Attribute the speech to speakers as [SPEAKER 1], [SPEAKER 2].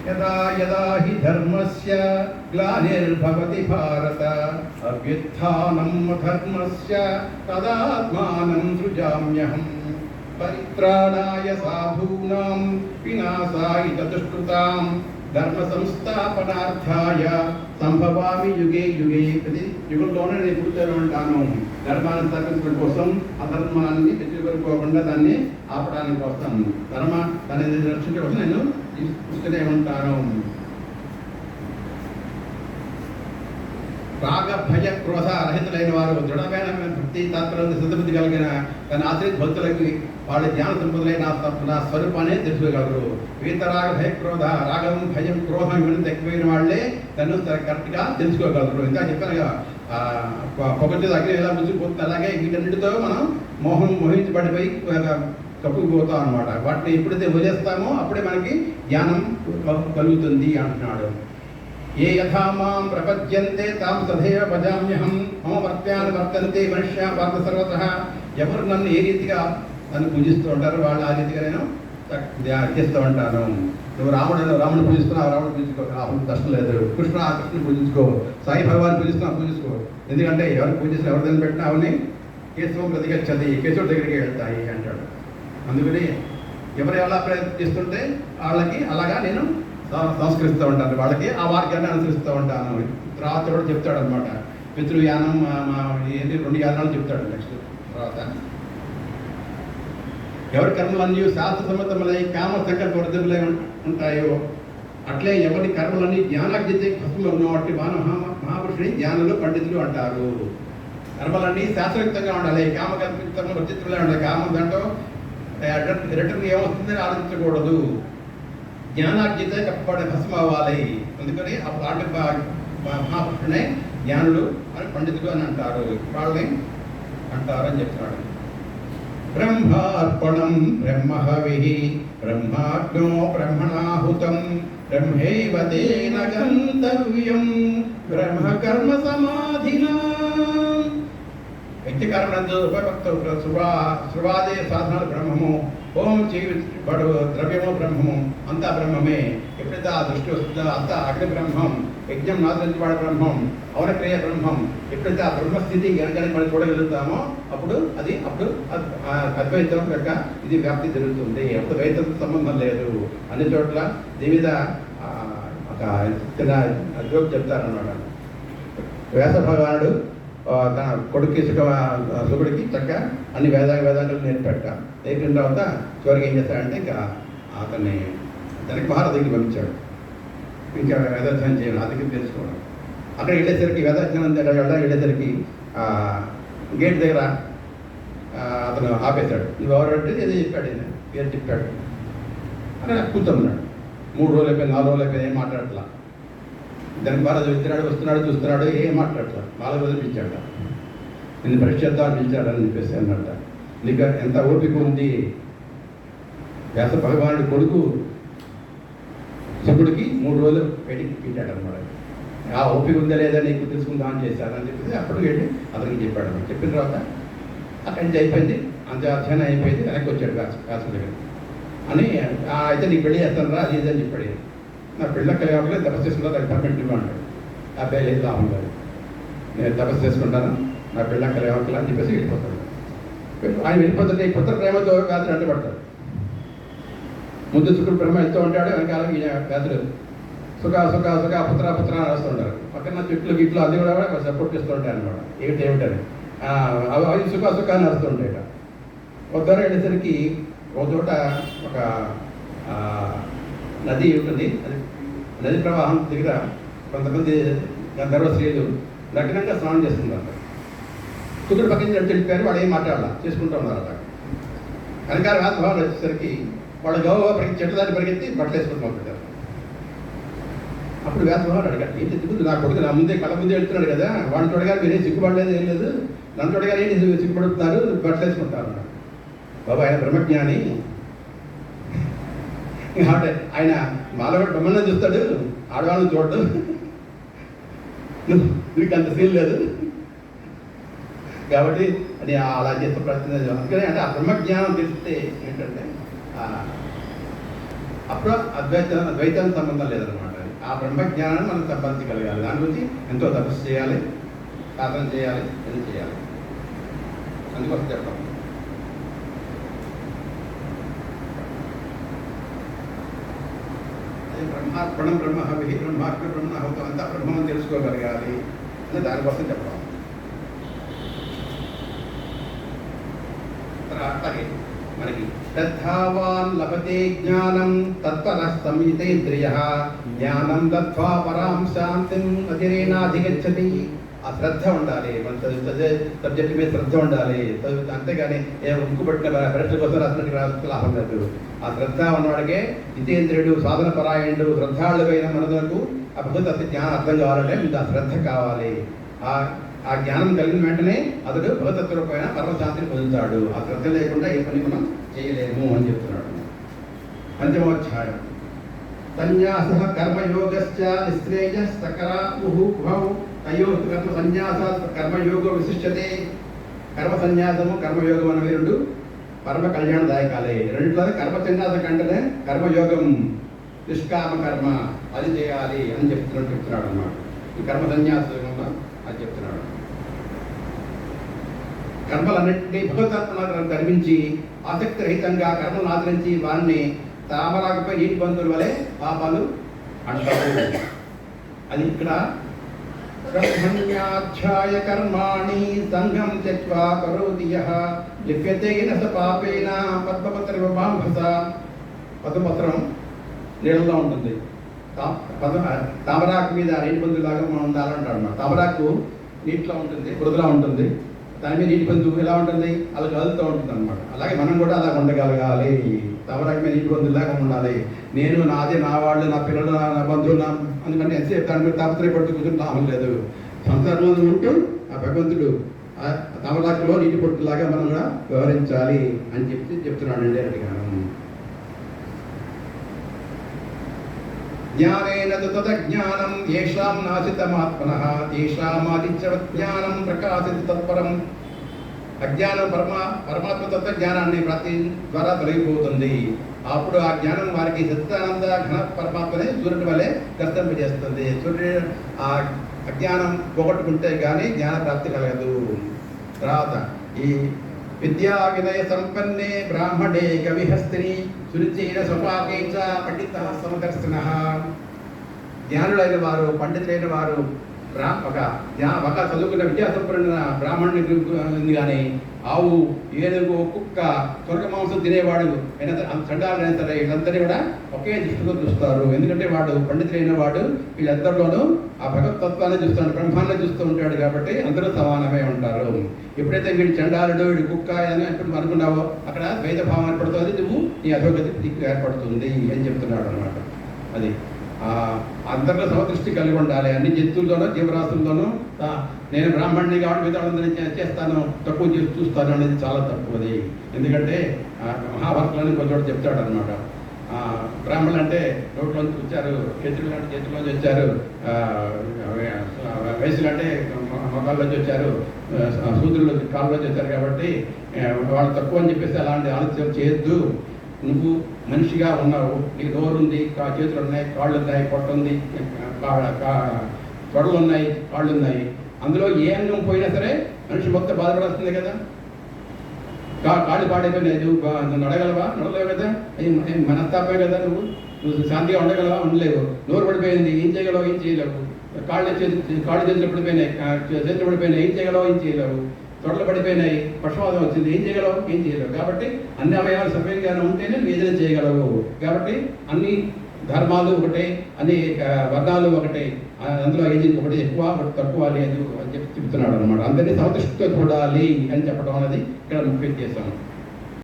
[SPEAKER 1] యదా యదా హి ధర్మస్య గ్లానిర్భవతి భారత అభ్యుత్థానం ధర్మస్య తదాత్మానం సృజామ్యహం పరిత్రాణాయ సాధూనాం వినాశాయ దుష్కృతాం ధర్మ సంస్థాపనార్థాయ సంభవామి యుగే యుగే. ప్రతి యుగంలోనే నేను పుడుతూనే ఉంటాను. ధర్మాన్ని స్థాపించడం కోసం, అధర్మాన్ని తెచ్చుకోకుండా దాన్ని ఆపడానికి కోసం, దాన్ని రక్షించడం కోసం నేను పుస్తూనే ఉంటాను. రాగ భయ క్రోధ రహితులైన వారు దృఢమైన భక్తి తాత్పర్యం సిద్ధబుద్ధి కలిగిన తన ఆశ్రిత భక్తులకి వాళ్ళ జ్ఞాన సంపదలైన నా స్వరూపాన్ని తెలుసుకోగలరు. వీతరాగ భయ క్రోధ, రాగం భయం క్రోధం ఇవన్నీ తగ్గిపోయిన వాళ్ళే తను కరెక్ట్గా తెలుసుకోగలరు. ఇంకా చెప్పాను పొగటి అగ్ని ఎలా ముసిగిపోతుంది, అలాగే వీటన్నిటితో మనం మోహించబడిపోయి కప్పుకుపోతాం అనమాట. వాటిని ఎప్పుడైతే వదిలేస్తామో అప్పుడే మనకి జ్ఞానం కలుగుతుంది అంటున్నాడు. ఏ యథా మాం ప్రపద్యంతే తాం తథైవ భజామ్యహం మమ వర్త్యాన్ని వర్తంతే మనుష్య పార్థ సర్వతః. ఎవరు నన్ను ఏ రీతిగా నన్ను పూజిస్తూ ఉంటారో వాళ్ళు ఆ రీతిగా నేను చేస్తూ ఉంటాను. నువ్వు రాముడు పూజిస్తున్నావు, రాముడు పూజించుకో, కష్టం లేదు. కృష్ణుని పూజించుకో, సాయి భగవాన్ పూజిస్తున్నావు, పూజించుకో. ఎందుకంటే ఎవరు పూజిస్తున్నా ఎవరు దాన్ని పెట్టినా అవన్నీ కేశవం ప్రతిగచ్చది, కేశవుడి దగ్గరికి వెళ్తాయి అంటాడు. అందుకని ఎవరు ఎలా ప్రయత్నిస్తుంటే వాళ్ళకి అలాగా నేను సంస్కరిస్తూ ఉంటాను, వాళ్ళకి ఆ వాక్యాన్ని అనుసరిస్తూ ఉంటాను. తర్వాత కూడా చెప్తాడు అనమాట. పితృయానం ఏంటి 2 యానాలు చెప్తాడు. నెక్స్ట్ తర్వాత ఎవరి కర్మలన్నీ శాస్త్ర సమ్మతములై కామ సంకల్ప వర్ధములై ఉంటాయో అట్లే ఎవరి కర్మలన్నీ జ్ఞానాగ్నితే భస్మం ఉన్నవాటి మహాపురుషుని జ్ఞానులు పండితులు అంటారు. కర్మలన్నీ శాస్త్రయుక్తంగా ఉండాలి, కామకల్పితంగా వర్జితులే ఉండాలి. కామం దాంట్లో రిటర్న్ ఏమవుతుందని ఆలోచించకూడదు. జ్ఞానాగ్నిత కప్పబడే భస్మ అవ్వాలి. అందుకని అలాంటి మహాపురుషునే జ్ఞానులు అని పండితులు అని అంటారు, వాళ్ళని అంటారు అని చెప్తున్నాడు. బ్రహ్మార్పణం బ్రహ్మహవిః బ్రహ్మాగ్నో బ్రహ్మణాహుతం బ్రహ్మైవ తేన గంతవ్యం బ్రహ్మకర్మ సమాధినా. వ్యక్తికరణందు ఉపభక్త శృవాదే సాధనాలు బ్రహ్మము, ఓం చేయబడు ద్రవ్యము బ్రహ్మము, అంతా బ్రహ్మమే. ఎప్పుడైతే ఆ దృష్టి వస్తుందో అంతా అగ్ని బ్రహ్మం, యజ్ఞం నాశించబడే బ్రహ్మం, అవనక్రియ బ్రహ్మం. ఎప్పుడైతే ఆ బ్రహ్మస్థితి గనక మనం చూడగలుగుతామో అప్పుడు అద్వైతం యొక్క ఇది వ్యాప్తి జరుగుతుంది. అప్పుడు ద్వైతంతో సంబంధం లేదు. అన్ని చోట్ల దీని మీద ఒక జోక్ చెప్తారన్నమాట. వ్యాస భగవానుడు తన కొడుక్కి శుకుడికి చక్కగా అన్ని వేదాలు నేర్పిన తర్వాత చివరికి ఏం చేస్తాడంటే ఇంకా అతన్ని తనకి మహారాజు దగ్గరికి పంపించాడు. ఇంకా వేదాధ్యయనం చేయాలి, ఆ దగ్గర తెలుసుకోవడం. అక్కడ వెళ్ళేసరికి వేదాధ్యయనం వెళ్ళేసరికి గేట్ దగ్గర అతను ఆపేశాడు. నువ్వు ఎవరంటే ఏదో చెప్పాడు, పేరు చెప్పాడు అని నాకు కూర్చోమన్నాడు. 3 రోజులు అయిపోయింది, 4 రోజులు అయిపోయింది, ఏం మాట్లాడట్లా. దానికి మహారాజు వస్తున్నాడు చూస్తున్నాడు, ఏం మాట్లాడట్లా. 4 రోజులు పిలిచాడు. నేను పరీక్ష చేద్దామని పిలిచాడని చెప్పేసి అన్నట్ట. నీకు ఎంత ఓపిక ఉంది. వ్యాస భగవానుడి కొడుకు శుకుడికి 3 రోజులు బయటికి పిలిచాడు అనమాట. ఆ ఓపిక ఉందా లేదా నీకు తెలుసుకుందామని చేశానని చెప్పేసి అప్పుడు వెళ్ళి అతనికి చెప్పాడు. చెప్పిన తర్వాత అక్కడి నుంచి అయిపోయింది, అంత అధ్యయనం అయిపోయింది. వెనక్కి వచ్చాడు వ్యాస దగ్గర అని. అయితే నీకు పెళ్లి చేస్తాను రా, అది ఇదని చెప్పాడు. నా పెళ్ళక్క లేకపోతే తపస్సు చేసుకుంటా, దానికి పర్మిట్ ఇవ్వండి. ఆ పేరు లేదు రాములు గారు, నేను తపస్సు చేసుకుంటాను, నా పెళ్ళక్క లేవక్కల అని చెప్పేసి వెళ్ళిపోతాడు. ఆయన వెళ్ళిపోతుంటే ఈ పుత్ర ప్రేమతో వ్యాసుడు అడ్డుపడతాడు. ముందు శుకుడు బ్రహ్మ వెళ్తూ ఉంటాడు, వెనకాల వ్యాసుడు సుఖ పుత్ర అని రాస్తూ ఉంటారు. పక్కన చెట్లు గిట్లు అది కూడా సపోర్ట్ చేస్తూ ఉంటాయి అనమాట. ఏమిటని అవి సుఖ అని రాస్తూ ఉంటాయి. ఒక ద్వారా వెళ్ళేసరికి ఒక చోట ఒక నది ఉంటుంది. అది నది ప్రవాహం దగ్గర కొంతమంది గంధర్వ స్త్రీలు లగ్నంగా స్నానం చేస్తున్నారు. శుకుడు పక్కన వెళ్ళిపోయారు, వాళ్ళు ఏం మాట్లాడాల చేసుకుంటూ ఉన్నారు. అలా వెనకాల వ్యాసభావాలు వచ్చేసరికి వాళ్ళు గౌరవ చెట్ల దాన్ని పరిగెత్తి బట్టలు వేసుకుంటూ ఉంటారు. అప్పుడు వ్యాసభావాలు అడిగారు, ఏంటి దిగుతుంది నా కొడుకు నా కళ్ళ ముందే వెళ్తున్నాడు కదా, వాడిని చూడగానే మీరేం సిగ్గుపడలేదు, ఏం లేదు, నన్ను చూడగానే ఏంటి సిగ్గుపడుతున్నారు, బట్టలు వేసుకుంటారు. బాబు ఆయన బ్రహ్మజ్ఞాని, ఆయన మాలో బ్రహ్మను చూస్తాడు, ఆడవాళ్ళని చూడడం, నీకు అంత సీన్ లేదు కాబట్టి అని అలా చేసే ప్రయత్నం. అందుకని అంటే ఆ బ్రహ్మజ్ఞానం తెలిస్తే ఏంటంటే అప్పుడు ద్వైతం సంబంధం లేదనమాట. ఆ బ్రహ్మజ్ఞానాన్ని మనం సంపాదించగలగాలి. దాని గురించి ఎంతో తపస్సు చేయాలి, సాధన చేయాలి, అది చేయాలి. అందుకోసం చెప్పడం. బ్రహ్మార్పణం బ్రహ్మహవి బ్రహ్మార్పణ బ్రహ్మహోతం అంతా బ్రహ్మం తెలుసుకోగలగాలి అని దానికోసం చెప్పడం. అలాగే మనకి శ్రద్ధావాన్ లభతే జ్ఞానం తత్పరః సంయుతేంద్రియః జ్ఞానం దత్వా పరాం శాంతిం అతిరేనాధిగచ్చతి. ఆ శ్రద్ధ ఉండాలి, మన చదివే సబ్జెక్ట్ మీద శ్రద్ధ ఉండాలి. అంతేగాని ఉక్కుబట్టిన పరీక్షల కోసం రాసినట్టు లాభం లేదు. ఆ శ్రద్ధ ఉన్నవాడికే జితేంద్రుడు, సాధన పరాయణుడు, శ్రద్ధాళుడైన మనకు ఆ భగవత్ జ్ఞానం అర్థం కావాలంటే ముందు ఆ శ్రద్ధ కావాలి. ఆ జ్ఞానం కలిగిన వెంటనే అతడు భగవతత్వరూపమైన పరమశాంతిని పొందుతాడు. ఆ శ్రద్ధ లేకుండా ఏ పని మనం చేయలేము అని చెప్తున్నాడు. పంచమోధ్యాయం. సన్యాస కర్మయోగశ్చ నిశ్రేయ సకరాభౌ తయో కర్మ సన్యాస కర్మయోగం విశిష్టతే. కర్మ సన్యాసము కర్మయోగం అనేవి రెండు పరమ కళ్యాణదాయకాలే. రెండిట్లో కర్మ సన్యాసం కంటేనే కర్మయోగం నిష్కామ కర్మ అది చేయాలి అని చెప్తున్నాడు అన్నమాట. ఈ కర్మ సన్యాసంలో అది చెప్తున్నాడు. కర్మలన్నింటినీ భగవతాత్మను కనిపించి ఆసక్తిరహితంగా కర్మను ఆచరించి వారిని తామరాకుపై నీటి బంధువుల వలె పాపాలు అంటారు. అది ఇక్కడ బ్రహ్మణ్యాధ్యాయ కర్మాణి సంఘం త్యక్త్వా కరోతి యః లిప్యతేన స పాపేన పద్మపత్రమివాంభస. పద్మపత్రం నీళ్ళలో ఉంటుంది. తామరాకు మీద నీటి బంధువులాగా మనం ఉండాలంటాడు అన్నమాట. తామరాకు నీటిలో ఉంటుంది, బురదలా ఉంటుంది. దాని మీద నీటి బంధువు ఎలా ఉంటుంది, అలా కదులుతూ ఉంటుంది అనమాట. అలాగే మనం కూడా అలా ఉండగలగాలి. తామరాకు మీద నీటి బంధువులాగా ఉండాలి. నేను నాది, నా వాళ్ళు, నా పిల్లలు, నా బంధువులు, అందుకంటే ఎంతసేపు దాని మీద తాపత్రయపడుతూ కూర్చుని లాభం లేదు. సంసారంలో ఉంటూ ఆ భగవంతుడు ఆ తామరాకులో నీటి పొట్టులాగా మనం కూడా వ్యవహరించాలి అని చెప్తున్నాడు అండి. జ్ఞానేన తదజ్ఞానం యేషాం నాశితమాత్మనః తేషామాదిత్యవత్ జ్ఞానం ప్రకాశిత తత్పరం. అజ్ఞానం పరమాత్మ తత్వజ్ఞానాన్ని ప్రతి ద్వారా తొలగిపోతుంది. అప్పుడు ఆ జ్ఞానం వారికి సత్యానంద ఘన పరమాత్మనే సూర్యుడి వలె దర్శింపజేస్తుంది. సూర్యుడు ఆ అజ్ఞానం పోగొట్టుకుంటే కానీ జ్ఞాన ప్రాప్తి కలగదు. తర్వాత ఈ విద్యా వినయ సంపన్నే బ్రాహ్మణే కవిహస్తిని సురుచైన స్వపాకే చ పండిత సమదర్శనః. జ్ఞానులైన వారు, పండితులైన వారు, ఒక చదువుకున్న విద్యాసంపన్న బ్రాహ్మణుని కానీ ఆవు, ఏనుగు, కుక్క, స్వర్గ మాంసం తినేవాడు చండాలైనా సరే వీళ్ళందరినీ కూడా ఒకే దృష్టితో చూస్తారు. ఎందుకంటే వాడు పండితులైన వాడు వీళ్ళందరిలోనూ ఆ భగవతత్వాన్ని చూస్తాడు, బ్రహ్మాన్ని చూస్తూ ఉంటాడు. కాబట్టి అందరూ సమానమే ఉంటారు. ఎప్పుడైతే వీడు చండాలుడు, వీడు కుక్క అని ఎప్పుడు అనుకున్నావో అక్కడ ద్వైత భావం ఏర్పడుతుంది. నువ్వు నీ అధోగతి ఏర్పడుతుంది అని చెప్తున్నాడు అనమాట. అది అందరిలో సమదృష్టి కలిగి ఉండాలి. అన్ని జంతువుల్లోనూ జీవరాశుల్లోనూ నేను బ్రాహ్మణ్ణి కాబట్టి మిగతా చేస్తాను, తక్కువ చేసి చూస్తాను అనేది చాలా తక్కువది. ఎందుకంటే మహాభారతంలో కొంచెం చెప్తాడు అనమాట. బ్రాహ్మణులు అంటే నోట్లోంచి వచ్చారు, క్షత్రులు అంటే చేతుల్లోంచి వచ్చారు, వయసులు అంటే మొగాల్లోంచి వచ్చారు, శూద్రులు కాళ్ళలోంచి వచ్చారు. కాబట్టి వాళ్ళు తక్కువ అని చెప్పేసి అలాంటి ఆలోచన చేయొద్దు. నువ్వు మనిషిగా ఉన్నావు, నీకు నోరు ఉంది, చేతులు ఉన్నాయి, కాళ్ళు ఉన్నాయి, పొట్ట ఉంది, తొడలు ఉన్నాయి, కాళ్ళు ఉన్నాయి. అందులో ఏ అంగం పోయినా సరే మనిషి మొత్తం బాధపడాల్సిందే కదా. కాళ్ళు పాడైపోయినాయి, నువ్వు నడగలవా? నడలేవు కదా. మనస్తాపే కదా. నువ్వు శాంతిగా ఉండగలవా? ఉండలేవు. నోరు పడిపోయింది, ఏం చేయగలవు? ఏం చేయలేవు. కాళ్ళు చేతులు పడిపోయినాయి, చేతులు పడిపోయినాయి, ఏం చేయగలవు? ఏం చేయలేవు. తొడలు పడిపోయినాయి, పక్షవాదం వచ్చింది, ఏం చేయగలవు? ఏం చేయలేవు. కాబట్టి అన్ని అవయవాలు సవ్యంగానే ఉంటేనే నువ్వు ఏదైనా చేయగలవు. కాబట్టి అన్ని ధర్మాలు ఒకటే, అన్ని వర్ణాలు ఒకటే, అందులో ఏది ఒకటి ఎక్కువ ఒకటి తక్కువ లేదు అని చెప్తున్నాడు అనమాట. అందరినీ సమదృష్టితో చూడాలి అని చెప్పడం అనేది ఇక్కడ ముఖ్య ఉద్దేశం.